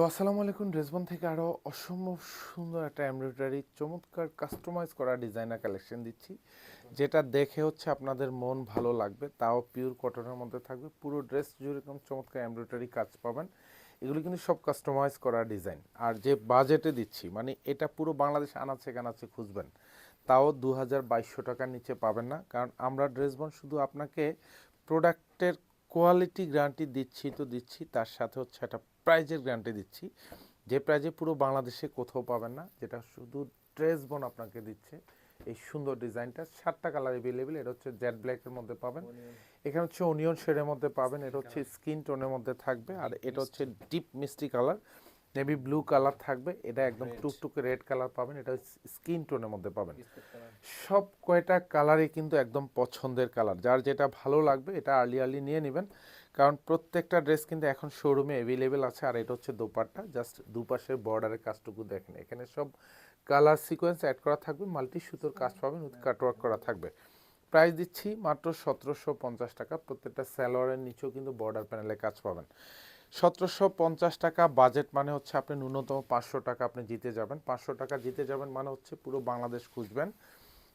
তো আসসালামু আলাইকুম। ড্রেসবন থেকে আরও অসম্ভব সুন্দর একটা এমব্রয়ডারি চমৎকার কাস্টমাইজ করা ডিজাইনার কালেকশন দিচ্ছি, যেটা দেখে হচ্ছে আপনাদের মন ভালো লাগবে। তাও পিওর কটনের মধ্যে থাকবে, পুরো ড্রেস জুড়ে এরকম চমৎকার এমব্রয়ডারি কাজ পাবেন। এগুলো কিন্তু সব কাস্টমাইজ করা ডিজাইন। আর যে বাজেটে দিচ্ছি, মানে এটা পুরো বাংলাদেশ আনাচে কানাচে খুঁজবেন, তাও 2200 টাকার নিচে পাবেন না। কারণ আমরা ড্রেসবন শুধু আপনাকে প্রোডাক্টের কোয়ালিটি গ্যারান্টি দিচ্ছি তো দিচ্ছি, তার সাথে হচ্ছে একটা প্রাইজের গ্যারান্টি দিচ্ছি, যে প্রাইজে পুরো বাংলাদেশে কোথাও পাবেন না, যেটা শুধু ড্রেসবন আপনাকে দিচ্ছে। এই সুন্দর ডিজাইনটা 7টা কালার অ্যাভেলেবেল। এটা হচ্ছে জেড ব্ল্যাকের মধ্যে পাবেন, এখানে হচ্ছে অনিয়ন শেডের মধ্যে পাবেন, এটা হচ্ছে স্কিন টোনের মধ্যে থাকবে, আর এটা হচ্ছে ডিপ মিষ্টি কালার, নেভি ব্লু কালার থাকবে, এটা একদম টুকটুকে রেড কালার পাবেন, এটা স্কিন টোনের মধ্যে পাবেন। সব কয়টা কালারই কিন্তু একদম পছন্দের কালার, যার যেটা ভালো লাগবে এটা আর্লি আর্লি নিয়ে নেবেন, কারণ প্রত্যেকটা ড্রেস কিন্তু এখন শোরুমে অ্যাভেলেবেল আছে। আর এটা হচ্ছে দোপাট্টা, জাস্ট দুপাশের বর্ডারের কাজটুকু দেখেন, এখানে সব কালার সিকোয়েন্স অ্যাড করা থাকবে, মাল্টি সুতোর কাজ পাবেন, উইথ কাটওয়ার্ক করা থাকবে। প্রাইস দিচ্ছি মাত্র 1750 টাকা। প্রত্যেকটা স্যালোয়ারের নিচেও কিন্তু বর্ডার প্যানেলে কাজ পাবেন। 1750 টাকা বাজেট মানে হচ্ছে আপনি ন্যূনতম 500 টাকা আপনি জিতে যাবেন। 500 টাকা জিতে যাবেন মানে হচ্ছে পুরো বাংলাদেশ খুঁজবেন।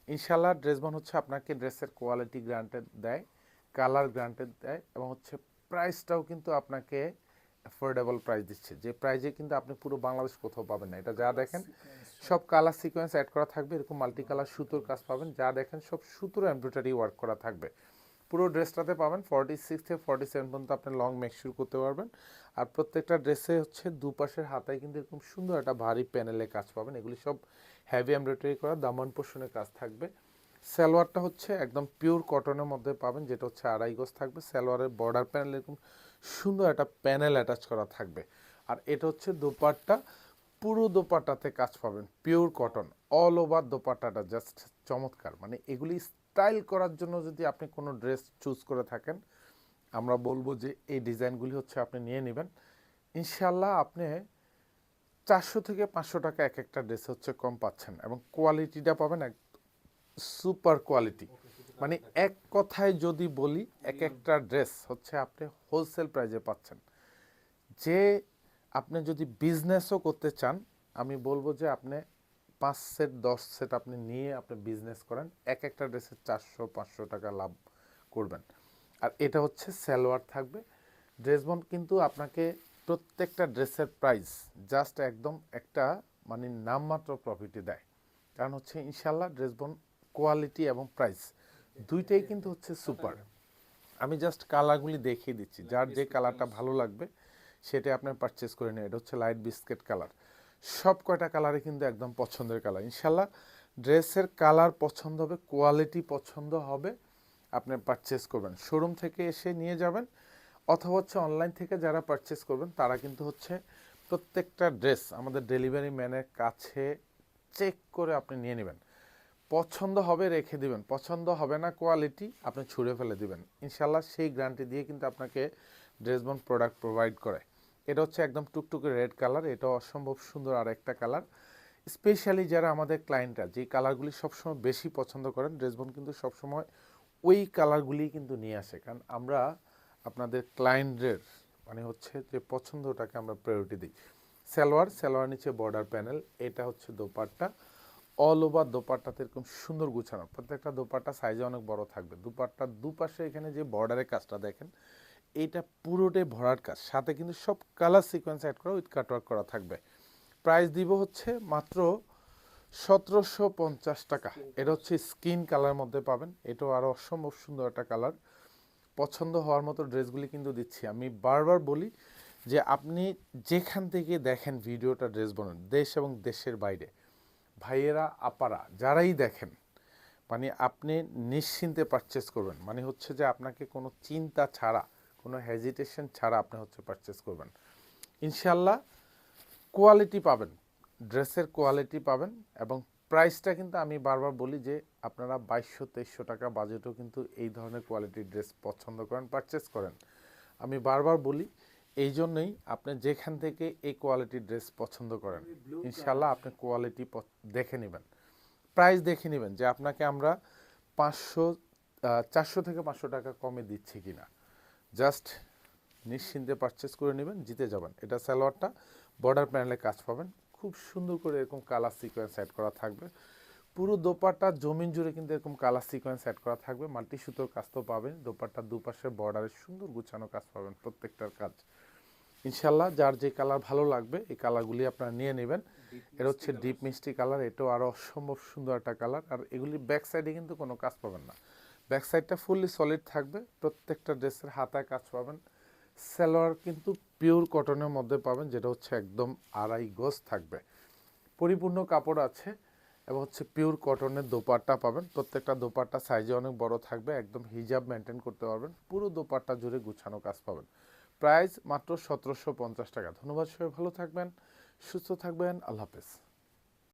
ইনশাল্লাহ ড্রেসবন হচ্ছে আপনাকে ড্রেসের কোয়ালিটি গ্রান্টেড দেয়, কালার গ্রান্টেড দেয়, এবং হচ্ছে প্রাইসটাও কিন্তু আপনাকে অ্যাফোর্ডেবল প্রাইস দিচ্ছে, যে প্রাইজে কিন্তু আপনি পুরো বাংলাদেশ কোথাও পাবেন না। এটা যা দেখেন সব কালার সিকোয়েন্স অ্যাড করা থাকবে, এরকম মাল্টি কালার সুতোর কাজ পাবেন, যা দেখেন সব সুতোর এমব্রয়ডারি ওয়ার্ক করা থাকবে। পুরো ড্রেসটাতে পাবেন 46 থেকে 47 পর্যন্ত আপনি লং মেকশিওর করতে পারবেন। আর প্রত্যেকটা ড্রেসে হচ্ছে দুপাশের হাতায় কিন্তু এরকম সুন্দর একটা ভারী প্যানেলে কাজ পাবেন, এগুলি সব হেভি এমব্রয়ডারি করা, দামান পোর্শনে কাজ থাকবে। সালোয়ারটা হচ্ছে একদম পিওর কটনের মধ্যে পাবেন, যেটা হচ্ছে আড়াই গজ থাকবে। সালোয়ারের বর্ডার প্যানেল এরকম সুন্দর একটা প্যানেল অ্যাটাচ করা থাকবে। আর এটা হচ্ছে দোপাট্টা, পুরো দোপাট্টাতে কাজ পাবেন পিওর কটন, অল ওভার দোপাট্টাটা জাস্ট চমৎকার। মানে এগুলি স্টাইল করার জন্য যদি আপনি কোনো ড্রেস চুজ করে থাকেন, আমরা বলবো যে এই ডিজাইনগুলি হচ্ছে আপনি নিয়ে নেবেন। ইনশাল্লাহ আপনি 400 থেকে 500 টাকা এক একটা ড্রেস হচ্ছে কম পাচ্ছেন, এবং কোয়ালিটিটা পাবেন এক সুপার কোয়ালিটি। মানে এক কথায় যদি বলি, এক একটা ড্রেস হচ্ছে আপনি হোলসেল প্রাইজে পাচ্ছেন। যে আপনি যদি বিজনেসও করতে চান, আমি বলবো যে আপনি 5 সেট 10 সেট আপনি নিয়ে আপনি বিজনেস করেন, এক একটা ড্রেসের 400-500 টাকা লাভ করবেন। আর এটা হচ্ছে সালোয়ার থাকবে। ড্রেসবন কিন্তু আপনাকে প্রত্যেকটা ড্রেসের প্রাইস জাস্ট একদম একটা মানে নামমাত্র প্রফিটে দেয়, কারণ হচ্ছে ইনশাল্লাহ ড্রেসবন কোয়ালিটি এবং প্রাইস দুইটাই কিন্তু হচ্ছে সুপার। আমি জাস্ট কালারগুলি দেখিয়ে দিচ্ছি, যার যে কালারটা ভালো লাগবে সেটা আপনার পারচেস করে নেন। এটা হচ্ছে লাইট বিস্কেট কালার, সব কয়টা কালারে কিন্তু একদম পছন্দের কালার। ইনশাল্লাহ ড্রেসের কালার পছন্দ হবে, কোয়ালিটি পছন্দ হবে, আপনি পারচেস করবেন, শোরুম থেকে এসে নিয়ে যাবেন, অথবা হচ্ছে অনলাইন থেকে যারা পারচেস করবেন তারা কিন্তু হচ্ছে প্রত্যেকটা ড্রেস আমাদের ডেলিভারি ম্যানের কাছে চেক করে আপনি নিয়ে নেবেন। পছন্দ হবে রেখে দিবেন, পছন্দ হবে না কোয়ালিটি আপনি ছুঁড়ে ফেলে দিবেন। ইনশাল্লাহ সেই গ্যারান্টি দিয়ে কিন্তু আপনাকে ড্রেসবন প্রোডাক্ট প্রোভাইড করে। এটা হচ্ছে একদম টুকটুকে রেড কালার, এটা অসম্ভব সুন্দর আর একটা কালার। স্পেশালি যারা আমাদের ক্লায়েন্টরা যে কালারগুলি সবসময় বেশি পছন্দ করেন, ড্রেসবন কিন্তু সবসময় ওই কালারগুলি কিন্তু নিয়ে আসে, কারণ আমরা আপনাদের ক্লায়েন্টদের মানে হচ্ছে যে পছন্দটাকে আমরা প্রায়োরিটি দিই। সালোয়ার নিচে বর্ডার প্যানেল, এটা হচ্ছে দোপাট্টা, অল ওভার দোপাট্টাতে এরকম সুন্দর গুছানো, প্রত্যেকটা দোপাট্টা সাইজে অনেক বড় থাকবে। দোপাট্টার দুপাশে এখানে যে বর্ডারের কাজটা দেখেন, এইটা পুরোটাই ভরার কাজ, সাথে কিন্তু সব কালার সিকোয়েন্স অ্যাড করা, উইথ কাটওয়ার্ক করা থাকবে। প্রাইস দিব হচ্ছে মাত্র 1750 টাকা। এটা হচ্ছে স্কিন কালার মধ্যে পাবেন, এটাও আরও অসম্ভব সুন্দর একটা কালার। পছন্দ হওয়ার মতো ড্রেসগুলি কিন্তু দিচ্ছি। আমি বারবার বলি যে আপনি যেখান থেকে দেখেন ভিডিওটা ড্রেস বানান, দেশ এবং দেশের বাইরে, ভাইয়েরা আপারা যারাই দেখেন, মানে আপনি নিশ্চিন্তে পারচেস করবেন, মানে হচ্ছে যে আপনাকে কোনো চিন্তা ছাড়া, কোনো হেজিটেশন ছাড়া আপনি হচ্ছে পারচেস করবেন। ইনশাল্লাহ কোয়ালিটি পাবেন, ড্রেসের কোয়ালিটি পাবেন, এবং প্রাইসটা কিন্তু আমি বারবার বলি যে আপনারা 2200-2300 টাকা বাজেটও কিন্তু এই ধরনের কোয়ালিটির ড্রেস পছন্দ করেন, পারচেস করেন। আমি বারবার বলি এই জন্যই আপনি যেখান থেকে এই কোয়ালিটির ড্রেস পছন্দ করেন, ইনশাল্লাহ আপনি কোয়ালিটি দেখে নেবেন, প্রাইস দেখে নেবেন যে আপনাকে আমরা 500 400 থেকে 500 টাকা কমে দিচ্ছি কিনা। জাস্ট নিশ্চিন্তে পারচেস করে নেবেন, জিতে যাবেন। এটা সালোয়ারটা, বর্ডার প্যানেলে কাজ পাবেন, খুব সুন্দর করে এরকম কালার সিকোয়েন্স অ্যাড করা থাকবে। পুরো দোপাট্টা জমিন জুড়ে কিন্তু এরকম কালার সিকোয়েন্স অ্যাড করা থাকবে, মাল্টি সুতোর কাজ তো পাবেন, দোপাট্টার দুপাশে বর্ডারে সুন্দর গুছানো কাজ পাবেন প্রত্যেকটার কাজ। ইনশাল্লাহ যার যে কালার ভালো লাগবে এই কালারগুলি আপনারা নিয়ে নেবেন। এর হচ্ছে ডিপ মিষ্টি কালার, এটাও আরও অসম্ভব সুন্দর একটা কালার। আর এগুলি ব্যাক সাইডে কিন্তু কোনো কাজ পাবেন না, ব্যাক সাইডটা ফুললি সলিড থাকবে, প্রত্যেকটা ড্রেসের হাতায় কাজ পাবেন। সালোয়ার কিন্তু পিওর কটনের মধ্যে পাবেন, যেটা হচ্ছে একদম আড়াই গজ থাকবে, পরিপূর্ণ কাপড় আছে। এবং হচ্ছে পিওর কটনের দোপাট্টা পাবেন, প্রত্যেকটা দোপাট্টা সাইজে অনেক বড় থাকবে, একদম হিজাব মেনটেন করতে পারবেন, পুরো দোপাট্টা জুড়ে গুছানো কাজ পাবেন। প্রাইস মাত্র 1750 টাকা। ধন্যবাদ, সবাই ভালো থাকবেন, সুস্থ থাকবেন, আল্লাহ হাফেজ।